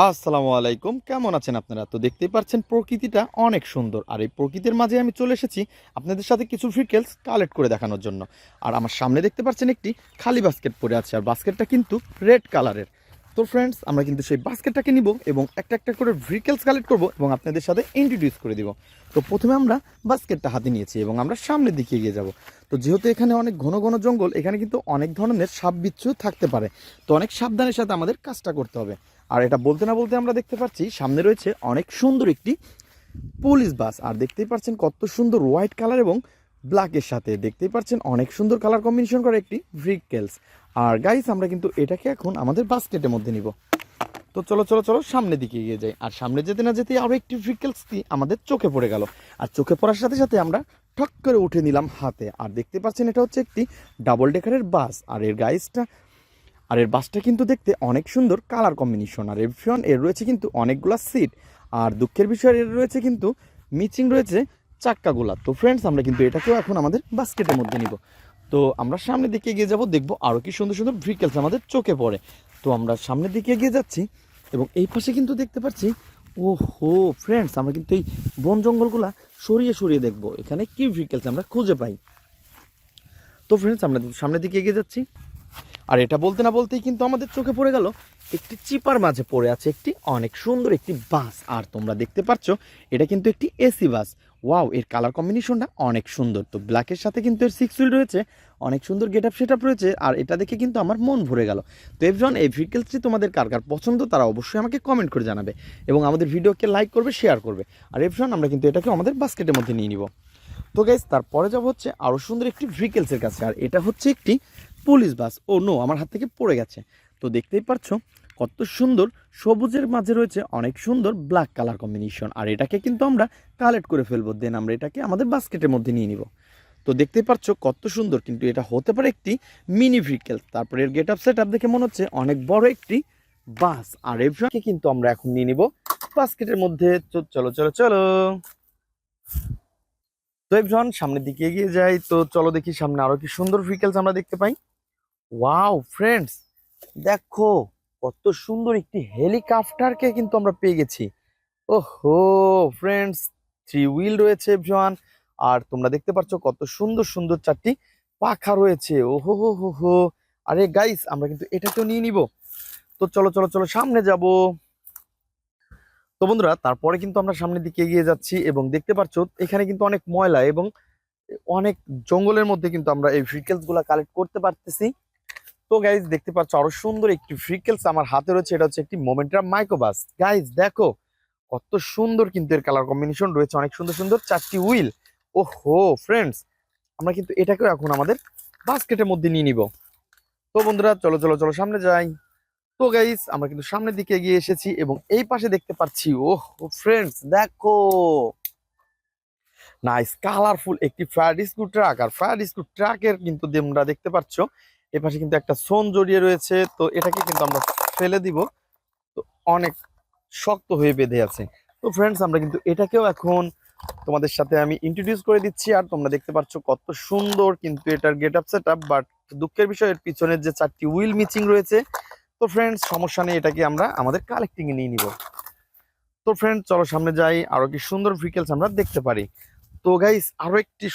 আসসালামু আলাইকুম, কেমন আছেন আপনারা? তো দেখতেই পাচ্ছেন প্রকৃতিটা অনেক সুন্দর। আর এই প্রকৃতির মাঝে আমি চলে এসেছি আপনাদের সাথে কিছু ভেহিকলস কালেক্ট করে দেখানোর জন্য। আর আমার সামনে দেখতে পাচ্ছেন একটি খালি বাস্কেট পড়ে আছে, আর বাস্কেটটা কিন্তু রেড কালারের। তো ফ্রেন্ডস, আমরা কিন্তু সেই বাস্কেটটাকে নিব এবং একটা একটা করে ভেহিকলস কালেক্ট করব এবং আপনাদের সাথে ইন্ট্রোডিউস করে দিব। তো প্রথমে আমরা বাস্কেটটা হাতে নিয়েছি এবং আমরা সামনের দিকে এগিয়ে যাব। তো যেহেতু এখানে অনেক ঘন ঘন জঙ্গল, এখানে কিন্তু অনেক ধরনের সাপ বিচ্ছু থাকতে পারে। তো অনেক সাবধানের সাথে আমাদের কাজটা করতে হবে। আর এটা বলতে না বলতে আমরা দেখতে পাচ্ছি সামনে রয়েছে অনেক সুন্দর একটি পুলিশ বাস। আর দেখতেই পাচ্ছেন কত সুন্দর হোয়াইট কালার এবং ব্ল্যাকের সাথে দেখতেই পাচ্ছেন অনেক সুন্দর কালার কম্বিনেশন করা একটি ভেহিকলস। আর গাইস, আমরা কিন্তু এটাকে এখন আমাদের বাস্কেটের মধ্যে নিব। তো চলো চলো চলো সামনের দিকে এগিয়ে যাই। আর সামনে যেতে না যেতেই আরও একটি ভেহিকলস আমাদের চোখে পড়ে গেল। আর চোখে পড়ার সাথে সাথে আমরা ঠক করে উঠে নিলাম হাতে। আর দেখতে পাচ্ছেন এটা হচ্ছে একটি ডাবল ডেকারের বাস। আর এর বাসটা কিন্তু দেখতে অনেক সুন্দর কালার কম্বিনেশন। আর এর রয়েছে কিন্তু অনেকগুলা সিট। আর দুঃখের বিষয় এর রয়েছে কিন্তু মিচিং রয়েছে চাক্কাগুলা। তো ফ্রেন্ডস, আমরা কিন্তু এটাকেও এখন আমাদের বাস্কেটের মধ্যে নিব। তো আমরা সামনের দিকে এগিয়ে যাব, দেখবো আরও কি সুন্দর সুন্দর ভেহিকলস আমাদের চোখে পড়ে। তো আমরা সামনের দিকে এগিয়ে যাচ্ছি এবং এই পাশে কিন্তু দেখতে পাচ্ছি, ও হো ফ্রেন্ডস, আমরা কিন্তু এই বন জঙ্গলগুলা সরিয়ে সরিয়ে দেখবো এখানে কি ভেহিকলস আমরা খুঁজে পাই। তো ফ্রেন্ডস, আমরা সামনের দিকে এগিয়ে যাচ্ছি। আর এটা বলতে না বলতেই কিন্তু আমাদের চোখে পড়ে গেল একটি চিপার মাঝে পড়ে আছে একটি অনেক সুন্দর একটি বাস। আর তোমরা দেখতে পাচ্ছ এটা কিন্তু একটি এসি বাস। ওয়াও, এর কালার কম্বিনেশনটা অনেক সুন্দর। তো ব্ল্যাকের সাথে কিন্তু এর সিক্স হুইল রয়েছে, অনেক সুন্দর গেট আপ সেট আপ রয়েছে। আর এটা দেখে কিন্তু আমার মন ভরে গেল। তো এভরিওয়ান, এই ভেহিকলসটি তোমাদের কার কার পছন্দ তারা অবশ্যই আমাকে কমেন্ট করে জানাবে এবং আমাদের ভিডিওকে লাইক করবে, শেয়ার করবে। আর এভরিওয়ান, আমরা কিন্তু এটাকে আমাদের বাস্কেটের মধ্যে নিয়ে নিব। তো গাইস, তারপরে যাব হচ্ছে আরও সুন্দর একটি ভেহিকলসের কাছে। আর এটা হচ্ছে একটি পুলিশ বাস। ও নো, আমার হাত থেকে পড়ে গেছে। তো দেখতেই পাচ্ছ কত সুন্দর সবুজের মাঝে রয়েছে অনেক সুন্দর ব্ল্যাক কালার কম্বিনেশন। আর এটাকে কিন্তু আমরা কালেক্ট করে ফেলবো, দেন আমরা এটাকে আমাদের বাস্কেটের মধ্যে নিয়ে নিব। তো দেখতেই পাচ্ছ কত সুন্দর, কিন্তু এটা হতে পারে একটি মিনি ভেহিকেল। তারপরে এর গেট আপ সেট আপ দেখে মনে হচ্ছে অনেক বড় একটি বাস। আর এটাকে কিন্তু আমরা এখন নিয়ে নিব বাস্কেটের মধ্যে। চলো চলো চলো। তো এভরিওয়ান, সামনের দিকে এগিয়ে যাই। তো চলো দেখি সামনে আরো কি সুন্দর ভেহিকলস আমরা দেখতে পাই। ওয়াও ফ্রেন্ডস, দেখো কত সুন্দর একটি হেলিকপ্টারকে কিন্তু আমরা পেয়ে গেছি। ওহো ফ্রেন্ডস, থ্রি হুইল রয়েছে এভরিওয়ান। আর তোমরা দেখতে পাচ্ছ কত সুন্দর সুন্দর চারটি পাখা রয়েছে। ওহো হো হো হো। আরে গাইস, আমরা কিন্তু এটাকেও নিয়ে নিব। তো চলো চলো চলো সামনে যাব। তো বন্ধুরা, তারপরে কিন্তু আমরা সামনের দিকে এগিয়ে যাচ্ছি এবং দেখতে পাচ্ছ এখানে কিন্তু অনেক ময়লা এবং অনেক জঙ্গলের মধ্যে কিন্তু আমরা এই ভেহিকলস গুলা কালেক্ট করতে পারতেছি। তো গাইজ, দেখতে পাচ্ছ আরো সুন্দর একটি ভেহিকলস আমার হাতে রয়েছে। এটা হচ্ছে একটি মোমেন্টাম মাইক্রোবাস। গাইজ দেখো কত সুন্দর কিন্তু এর কালার কম্বিনেশন রয়েছে, অনেক সুন্দর সুন্দর চারটি হুইল। ওহো ফ্রেন্ডস, আমরা কিন্তু এটাকেও এখন আমাদের বাস্কেটের মধ্যে নিয়ে নিব। তো বন্ধুরা, চলো চলো চলো সামনে যাই। তো গাইজ, আমরা কিন্তু সামনের দিকে এগিয়ে এসেছি এবং এই পাশে দেখতে পাচ্ছি, ওহ ফ্রেন্ডস দেখো, নাইস কালারফুল একটি ফায়ার রেস্কিউ ট্রাক। আর ফায়ার রেস্কিউ ট্রাকের কিন্তু তোমরা দেখতে পাচ্ছ এপাশে কিন্তু একটা সোন জড়িয়ে রয়েছে। তো এটাকে কিন্তু আমরা ফেলে দিব। তো অনেক শক্ত হয়ে বেঁধে আছে। তো ফ্রেন্ডস, আমরা কিন্তু এটাকেও এখন তোমাদের সাথে আমি ইন্ট্রোডিউস করে দিচ্ছি। আর তোমরা দেখতে পাচ্ছ কত সুন্দর কিন্তু এটার get up set up. But দুঃখের বিষয়, এর পিছনের যে চারটি হুইল মিচিং রয়েছে। তো ফ্রেন্ডস, সমস্যা নেই, এটাকে আমরা আমাদের কালেক্টিং এ নিয়ে নিব। তো ফ্রেন্ডস, চলো সামনে যাই, আরো কি সুন্দর ভেহিকলস আমরা দেখতে পারি। তো গাইস, আরো একটি